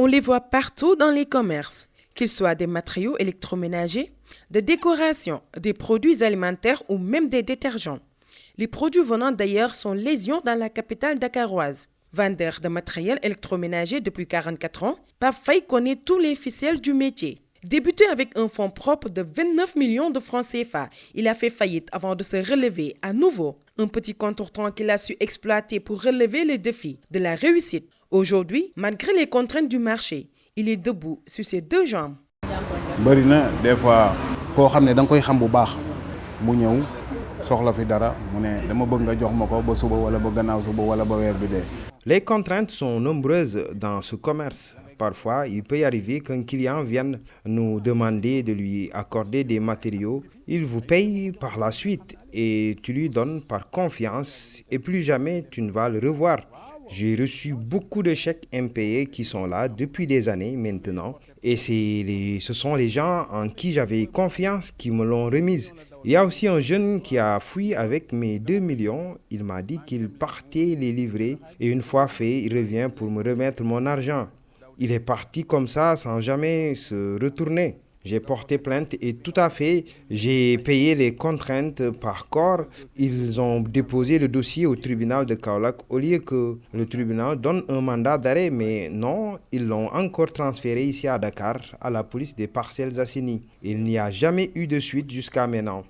On les voit partout dans les commerces, qu'ils soient des matériaux électroménagers, des décorations, des produits alimentaires ou même des détergents. Les produits venant d'ailleurs sont légion dans la capitale dakaroise. Vendeur de matériel électroménager depuis 44 ans, Pape Faye connaît tous les ficelles du métier. Débuté avec un fonds propre de 29 millions de francs CFA, il a fait faillite avant de se relever à nouveau. Un petit contretemps qu'il a su exploiter pour relever les défis de la réussite. Aujourd'hui, malgré les contraintes du marché, il est debout sur ses deux jambes. bari na des fois koo xam ne da nga koy xam bu baax mu ñëw soxla fi dara mu ne dama bëgg nga jox ma ko ba suba wala ba gannaaw suba wala ba weer bi dee. Les contraintes sont nombreuses dans ce commerce. Parfois, il peut y arriver qu'un client vienne nous demander de lui accorder des matériaux. Il vous paye par la suite et tu lui donnes par confiance et plus jamais tu ne vas le revoir. J'ai reçu beaucoup de chèques impayés qui sont là depuis des années maintenant et ce sont les gens en qui j'avais confiance qui me l'ont remise. Il y a aussi un jeune qui a fui avec mes 2 millions. Il m'a dit qu'il partait les livrer et une fois fait, il revient pour me remettre mon argent. Il est parti comme ça sans jamais se retourner. J'ai porté plainte et tout à fait, j'ai payé les contraintes par corps. Ils ont déposé le dossier au tribunal de Kaolack au lieu que le tribunal donne un mandat d'arrêt. Mais non, ils l'ont encore transféré ici à Dakar, à la police des Parcelles Assainies. Il n'y a jamais eu de suite jusqu'à maintenant.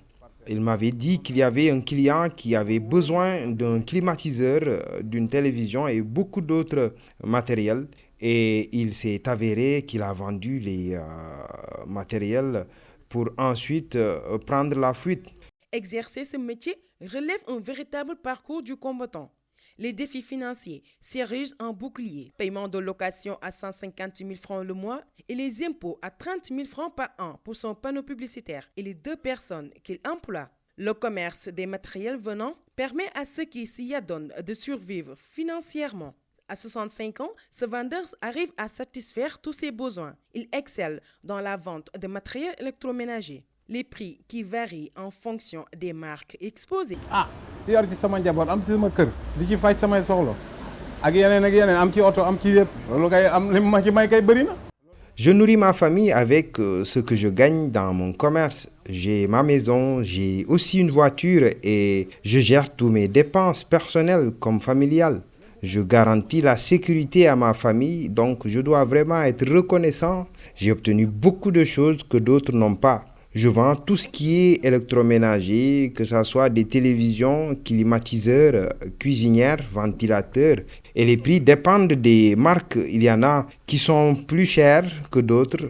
Il m'avait dit qu'il y avait un client qui avait besoin d'un climatiseur, d'une télévision et beaucoup d'autres matériels. Et il s'est avéré qu'il a vendu les matériels pour ensuite prendre la fuite. Exercer ce métier relève un véritable parcours du combattant. Les défis financiers s'érigent en bouclier, paiement de location à 150 000 francs le mois et les impôts à 30 000 francs par an pour son panneau publicitaire et les 2 personnes qu'il emploie. Le commerce des matériels venant permet à ceux qui s'y adonnent de survivre financièrement. À 65 ans, ce vendeur arrive à satisfaire tous ses besoins. Il excelle dans la vente de matériel électroménager. Les prix qui varient en fonction des marques exposées. Yor ci sama njaboot am ci sama kër di ci faj samay soxla ak yeneen am ci oto am ci yëpp loolu kay am li ma ci may kay bëri na. Je nourris ma famille avec ce que je gagne dans mon commerce. J'ai ma maison, j'ai aussi une voiture et je gère tous mes dépenses personnelles comme familiales. Je garantis la sécurité à ma famille, donc je dois vraiment être reconnaissant. J'ai obtenu beaucoup de choses que d'autres n'ont pas. Je vends tout ce qui est électroménager, que ce soit des télévisions, climatiseurs, cuisinières, ventilateurs. Et les prix dépendent des marques. Il y en a qui sont plus chers que d'autres.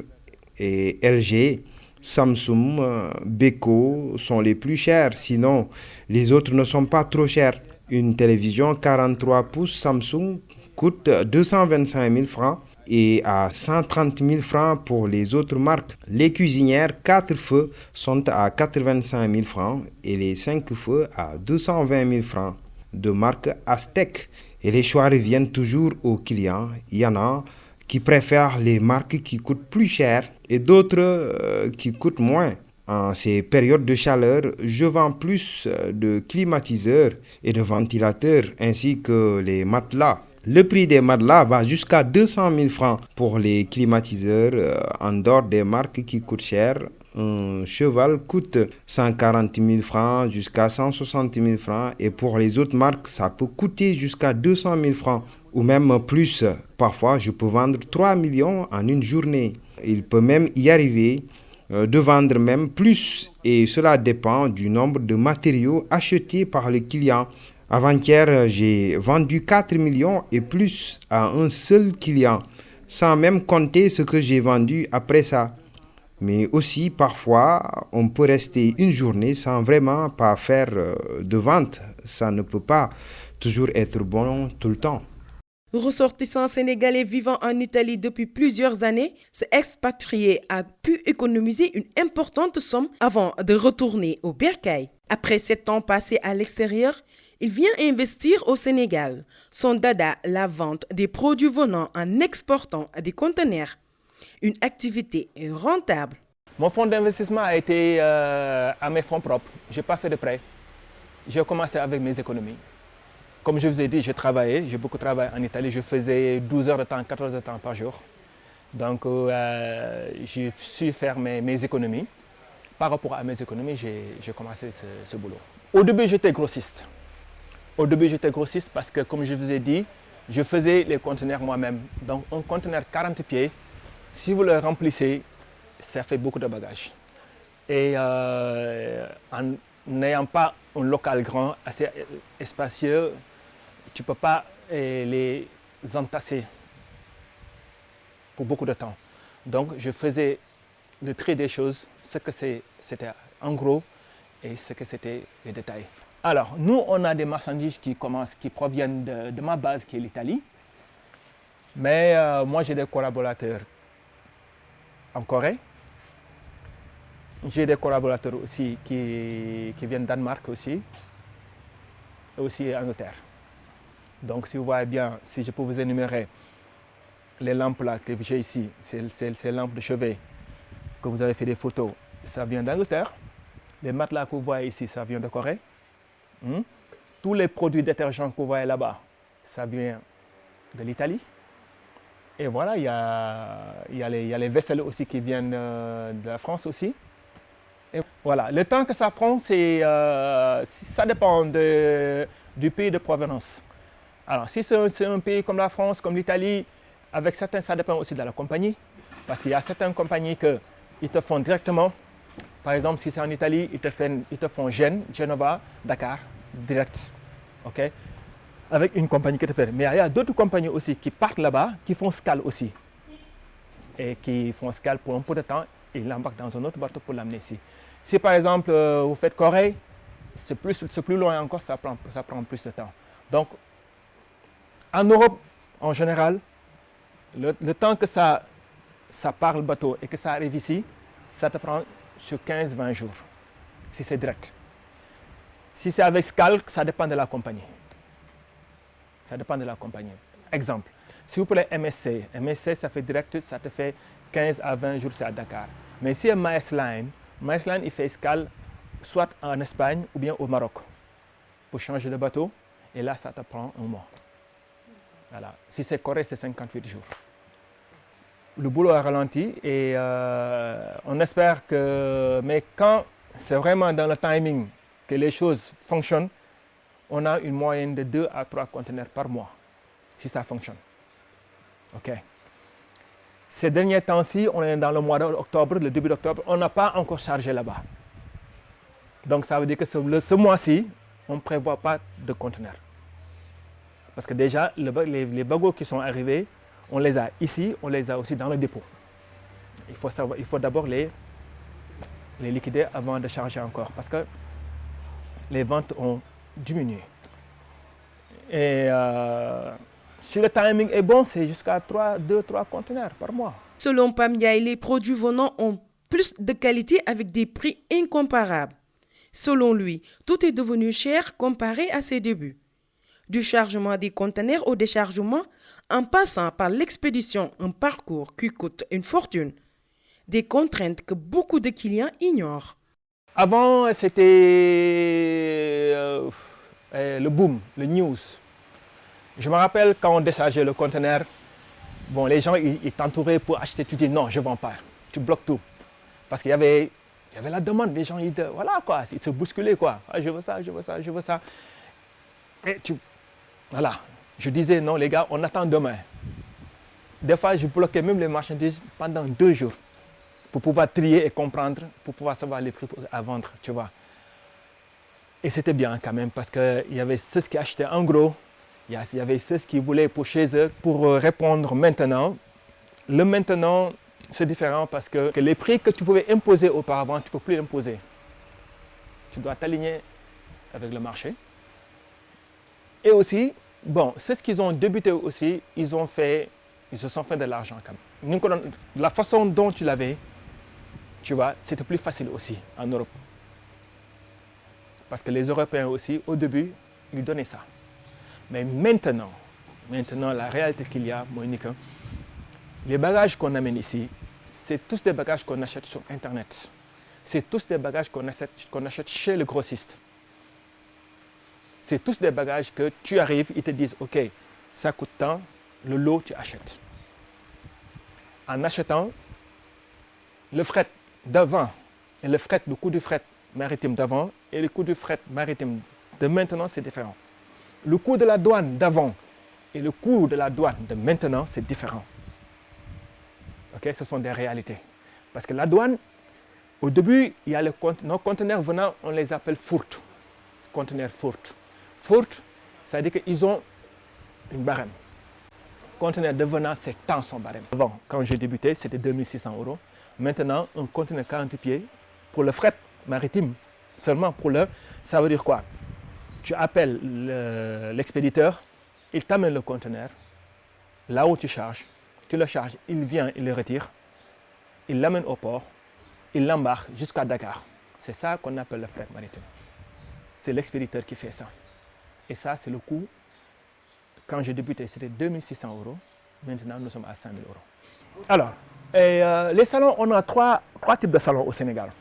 Et LG, Samsung, Beko sont les plus chers. Sinon, les autres ne sont pas trop chers. Une télévision 43 pouces Samsung coûte 225 000 francs. Et à 130 000 francs pour les autres marques. Les cuisinières 4 feux sont à 85 000 francs et les 5 feux à 220 000 francs de marque Aztec. Et les choix reviennent toujours aux clients. Il y en a qui préfèrent les marques qui coûtent plus cher et d'autres qui coûtent moins. En ces périodes de chaleur, je vends plus de climatiseurs et de ventilateurs ainsi que les matelas. Le prix des matelas va jusqu'à 200 000 francs pour les climatiseurs en dehors des marques qui coûtent cher. Un cheval coûte 140 000 francs jusqu'à 160 000 francs et pour les autres marques, ça peut coûter jusqu'à 200 000 francs ou même plus. Parfois, je peux vendre 3 millions en une journée. Il peut même y arriver de vendre même plus et cela dépend du nombre de matériaux achetés par le client. Avant-hier, j'ai vendu 4 millions et plus à un seul client, sans même compter ce que j'ai vendu après ça. Mais aussi, parfois, on peut rester une journée sans vraiment pas faire de vente. Ça ne peut pas toujours être bon tout le temps. Ressortissant sénégalais vivant en Italie depuis plusieurs années, ce expatrié a pu économiser une importante somme avant de retourner au Bercail. Après 7 ans passés à l'extérieur, il vient investir au Sénégal. Son dada, la vente des produits venant en exportant des conteneurs. Une activité rentable. Mon fonds d'investissement a été à mes fonds propres. Je n'ai pas fait de prêt. J'ai commencé avec mes économies. Comme je vous ai dit, j'ai beaucoup travaillé en Italie. Je faisais 12 heures de temps, 14 heures de temps par jour. Donc, j'ai su faire mes économies. Par rapport à mes économies, j'ai commencé ce boulot. Au début, j'étais grossiste. Au début, j'étais grossiste parce que, comme je vous ai dit, je faisais les conteneurs moi-même. Donc, un conteneur 40 pieds, si vous le remplissez, ça fait beaucoup de bagages. Et en n'ayant pas un local grand, assez spacieux, tu ne peux pas les entasser pour beaucoup de temps. Donc, je faisais le tri des choses, ce que c'était en gros et ce que c'était les détails. Alors, nous, on a des marchandises qui proviennent de ma base qui est l'Italie. Mais moi, j'ai des collaborateurs en Corée. J'ai des collaborateurs aussi qui viennent du Danemark aussi. Et aussi Angleterre. Donc, si vous voyez bien, si je peux vous énumérer les lampes là que j'ai ici, ces lampes de chevet que vous avez fait des photos, ça vient d'Angleterre. Les matelas que vous voyez ici, ça vient de Corée. Tous les produits détergents que vous voyez là-bas, ça vient de l'Italie. Et voilà, il y a les vaisselles aussi qui viennent de la France aussi. Et voilà, le temps que ça prend, ça dépend du pays de provenance. Alors, si c'est un pays comme la France, comme l'Italie, avec certains, ça dépend aussi de la compagnie. Parce qu'il y a certaines compagnies qui te font directement. Par exemple, si c'est en Italie, ils te font Gênes, Genova, Dakar, direct. Okay? Avec une compagnie qui te fait. Mais il y a d'autres compagnies aussi qui partent là-bas, qui font escale aussi. Et qui font escale pour un peu de temps et l'embarquent dans un autre bateau pour l'amener ici. Si par exemple, vous faites Corée, c'est plus loin encore, ça prend plus de temps. Donc, en Europe, en général, le temps que ça part le bateau et que ça arrive ici, ça te prend sur 15-20 jours, si c'est direct. Si c'est avec escale, ça dépend de la compagnie. Ça dépend de la compagnie. Exemple, si vous prenez MSC, ça fait direct, ça te fait 15 à 20 jours, c'est à Dakar. Mais si c'est Maersk Line, il fait escale soit en Espagne ou bien au Maroc pour changer de bateau. Et là, ça te prend un mois. Voilà. Si c'est Corée, c'est 58 jours. Le boulot a ralenti et on espère que... Mais quand c'est vraiment dans le timing que les choses fonctionnent, on a une moyenne de 2 à 3 conteneurs par mois, si ça fonctionne. OK. Ces derniers temps-ci, on est dans le mois d'octobre, le début d'octobre, on n'a pas encore chargé là-bas. Donc ça veut dire que ce mois-ci, on ne prévoit pas de conteneurs. Parce que déjà, les bagos qui sont arrivés, on les a ici, on les a aussi dans le dépôt. Il faut d'abord les liquider avant de charger encore, parce que les ventes ont diminué. Et si le timing est bon, c'est jusqu'à 2-3 conteneurs par mois. Selon Pam Ndiaye, les produits venant ont plus de qualité avec des prix incomparables. Selon lui, tout est devenu cher comparé à ses débuts. Du chargement des conteneurs au déchargement, en passant par l'expédition, un parcours qui coûte une fortune. Des contraintes que beaucoup de clients ignorent. Avant, c'était le boom, le news. Je me rappelle quand on déchargeait le conteneur, bon, les gens ils t'entouraient pour acheter, tu dis non, je ne vends pas, tu bloques tout. Parce qu'il y avait la demande, les gens ils se bousculaient quoi. Ah, je veux ça, je veux ça, je veux ça. Et voilà, je disais non les gars, on attend demain. Des fois, je bloquais même les marchandises pendant 2 jours pour pouvoir trier et comprendre, pour pouvoir savoir les prix à vendre, tu vois. Et c'était bien quand même parce qu'il y avait ceux qui achetaient en gros, il y avait ceux qui voulaient pour chez eux pour répondre maintenant. Le maintenant, c'est différent parce que les prix que tu pouvais imposer auparavant, tu ne peux plus l'imposer. Tu dois t'aligner avec le marché. Et aussi, bon, c'est ce qu'ils ont débuté aussi, ils se sont fait de l'argent quand même. La façon dont tu l'avais, tu vois, c'était plus facile aussi en Europe. Parce que les Européens aussi, au début, ils donnaient ça. Mais maintenant, la réalité qu'il y a, Monique, les bagages qu'on amène ici, c'est tous des bagages qu'on achète sur Internet. C'est tous des bagages qu'on achète chez le grossiste. C'est tous des bagages que tu arrives, ils te disent, OK, ça coûte tant, le lot tu achètes. en achetant le fret d'avant et le coût du fret maritime d'avant et le coût du fret maritime de maintenant, c'est différent. Le coût de la douane d'avant et le coût de la douane de maintenant, c'est différent. Okay? Ce sont des réalités. Parce que la douane, au début, il y a nos conteneurs venant, on les appelle fourtes. Conteneurs fourtes. Fourtes, ça veut dire qu'ils ont une barème. Conteneur de venant, c'est tant son barème. Avant, quand j'ai débuté, c'était 2600 €. Maintenant, un conteneur 40 pieds pour le fret maritime, seulement pour ça veut dire quoi? Tu appelles l'expéditeur, il t'amène le conteneur, là où tu charges, tu le charges, il vient, il le retire, il l'amène au port, il l'embarque jusqu'à Dakar. C'est ça qu'on appelle le fret maritime. C'est l'expéditeur qui fait ça. Et ça, c'est le coût. Quand j'ai débuté, c'était 2600 €. Maintenant, nous sommes à 5000 €. Alors, les salons, on a trois types de salons au Sénégal.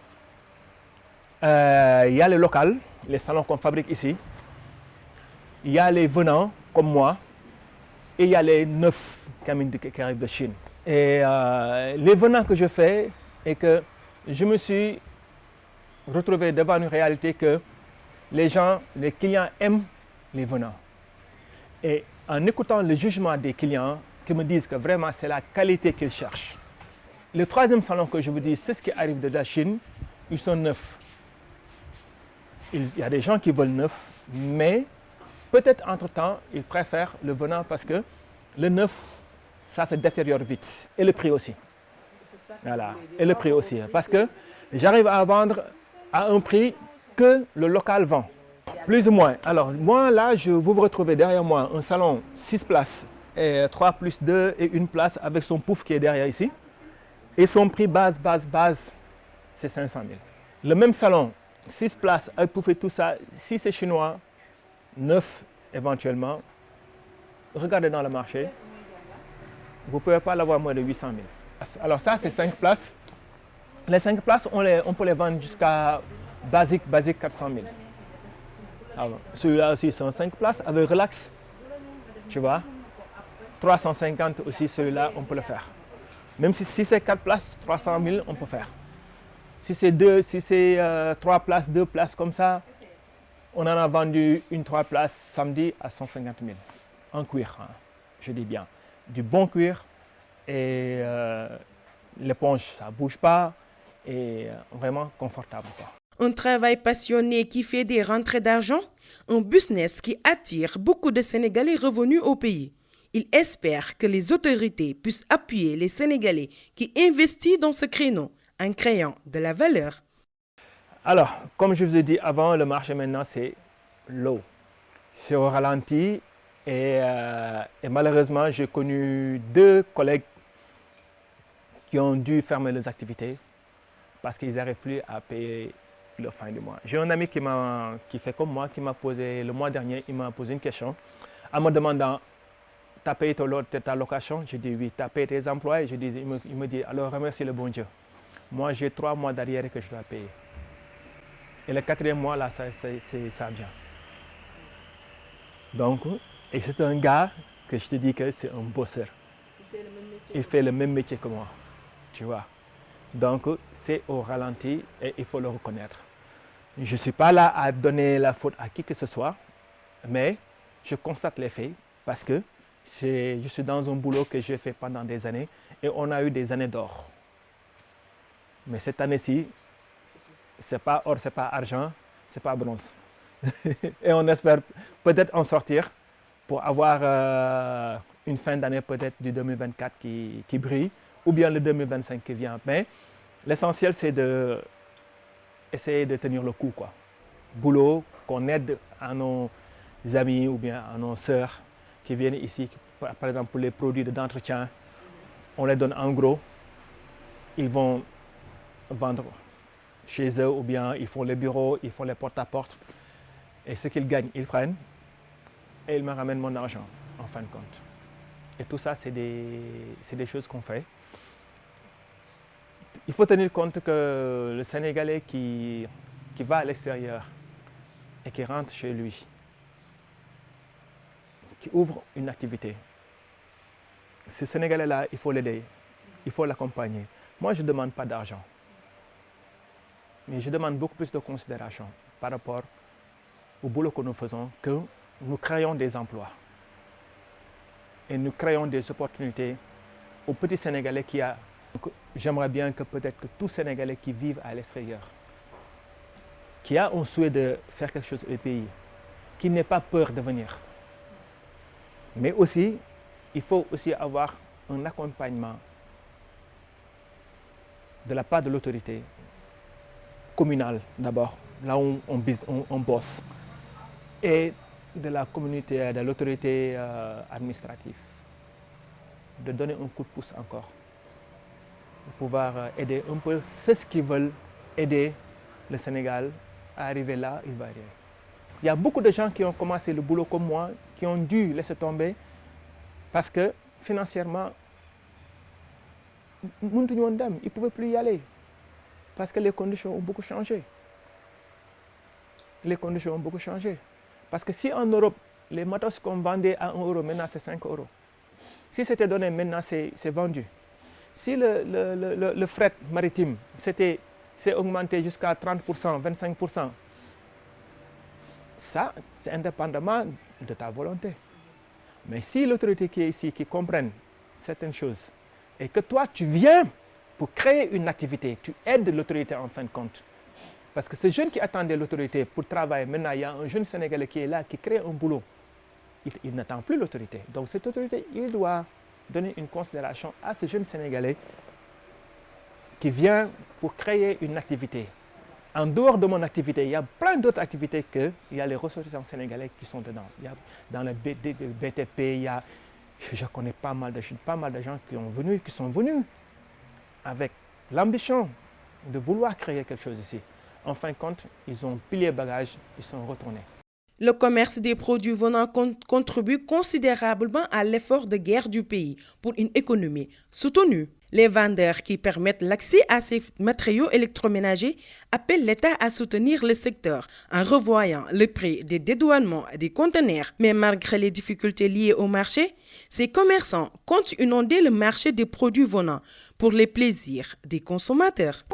Il y a les locaux, les salons qu'on fabrique ici. Il y a les venants, comme moi. Et il y a les neufs qui arrivent de Chine. Et les venants que je fais, et que je me suis retrouvé devant une réalité que les clients aiment les venants. Et en écoutant le jugement des clients qui me disent que vraiment c'est la qualité qu'ils cherchent. Le troisième salon que je vous dis, c'est ce qui arrive de la Chine, ils sont neufs. Il y a des gens qui veulent neuf, mais peut-être entre-temps, ils préfèrent le venant parce que le neuf, ça se détériore vite. Et le prix aussi. Voilà. Et le prix aussi. Parce que j'arrive à vendre à un prix que le local vend. Plus ou moins. Alors, moi, là, vous retrouvez derrière moi un salon 6 places, et 3 plus 2 et une place avec son pouf qui est derrière ici. Et son prix base, c'est 500 000. Le même salon, 6 places avec pouf et tout ça, si c'est chinois, 9 éventuellement, regardez dans le marché, vous ne pouvez pas l'avoir moins de 800 000. Alors ça, c'est 5 places. Les 5 places, on peut les vendre jusqu'à basique 400 000. Alors, celui-là aussi, c'est un 5 places avec relax, tu vois. 350 aussi, celui-là, on peut le faire. Même si c'est 4 places, 300 000, on peut faire. Si c'est 3 places, 2 places comme ça, on en a vendu une 3 places samedi à 150 000. En cuir, hein, je dis bien. Du bon cuir et l'éponge, ça ne bouge pas et vraiment confortable, quoi. Un travail passionné qui fait des rentrées d'argent, un business qui attire beaucoup de Sénégalais revenus au pays. Il espère que les autorités puissent appuyer les Sénégalais qui investissent dans ce créneau en créant de la valeur. Alors, comme je vous ai dit avant, le marché maintenant, c'est l'eau. C'est au ralenti et malheureusement, j'ai connu 2 collègues qui ont dû fermer leurs activités parce qu'ils n'arrivent plus à payer le fin du mois. J'ai un ami qui fait comme moi, qui m'a posé le mois dernier, il m'a posé une question en me demandant, tu as payé ta location? J'ai dit oui. Tu as payé tes employés? Il me dit, alors remercie le bon Dieu. Moi, j'ai 3 mois d'arrière que je dois payer. Et le 4e mois, là, ça vient. Donc, et c'est un gars que je te dis que c'est un bosseur. Il fait le même métier que moi, tu vois. Donc, c'est au ralenti et il faut le reconnaître. Je ne suis pas là à donner la faute à qui que ce soit, mais je constate les faits parce que je suis dans un boulot que j'ai fait pendant des années et on a eu des années d'or. Mais cette année-ci, ce n'est pas or, ce n'est pas argent, ce n'est pas bronze. Et on espère peut-être en sortir pour avoir une fin d'année peut-être du 2024 qui brille ou bien le 2025 qui vient. Mais l'essentiel, c'est d'essayer de tenir le coup, quoi. Boulot, qu'on aide à nos amis ou bien à nos sœurs qui viennent ici, par exemple pour les produits d'entretien, on les donne en gros, ils vont vendre chez eux ou bien ils font les bureaux, ils font les porte-à-porte et ce qu'ils gagnent, ils prennent et ils me ramènent mon argent en fin de compte. Et tout ça, c'est des choses qu'on fait. Il faut tenir compte que le Sénégalais qui va à l'extérieur et qui rentre chez lui, qui ouvre une activité, ce Sénégalais-là, il faut l'aider. il faut l'accompagner. Moi, je ne demande pas d'argent, mais je demande beaucoup plus de considération par rapport au boulot que nous faisons, que nous créons des emplois et nous créons des opportunités aux petits Sénégalais qui a. J'aimerais bien que peut-être que tous Sénégalais qui vivent à l'extérieur, qui a un souhait de faire quelque chose au pays, qui n'ait pas peur de venir. Mais aussi, il faut aussi avoir un accompagnement de la part de l'autorité communale d'abord, là où on bosse, et de la communauté, de l'autorité administrative, de donner un coup de pouce encore, de pouvoir aider un peu ceux qui veulent aider le Sénégal à arriver là où il va arriver. Il y a beaucoup de gens qui ont commencé le boulot comme moi, qui ont dû laisser tomber parce que financièrement, ils ne pouvaient plus y aller parce que les conditions ont beaucoup changé. Les conditions ont beaucoup changé. Parce que si en Europe, les matos qu'on vendait à 1 euro, maintenant c'est 5 euros. Si c'était donné, maintenant c'est vendu. Si le fret maritime s'est augmenté jusqu'à 30%, 25%, ça, c'est indépendamment de ta volonté. Mais si l'autorité qui est ici, qui comprenne certaines choses, et que toi, tu viens pour créer une activité, tu aides l'autorité en fin de compte. Parce que ce jeune qui attendait l'autorité pour travailler, maintenant, il y a un jeune Sénégalais qui est là, qui crée un boulot. Il n'attend plus l'autorité. Donc cette autorité, il doit donner une considération à ce jeune Sénégalais qui vient pour créer une activité. En dehors de mon activité, il y a plein d'autres activités il y a les ressortissants sénégalais qui sont dedans. Il y a dans le BTP, je connais pas mal de gens qui sont venus avec l'ambition de vouloir créer quelque chose ici. En fin de compte, ils ont plié bagages, ils sont retournés. Le commerce des produits venant contribue considérablement à l'effort de guerre du pays pour une économie soutenue. Les vendeurs qui permettent l'accès à ces matériaux électroménagers appellent l'État à soutenir le secteur en revoyant le prix des dédouanements des conteneurs. Mais malgré les difficultés liées au marché, ces commerçants comptent inonder le marché des produits venant pour les plaisirs des consommateurs.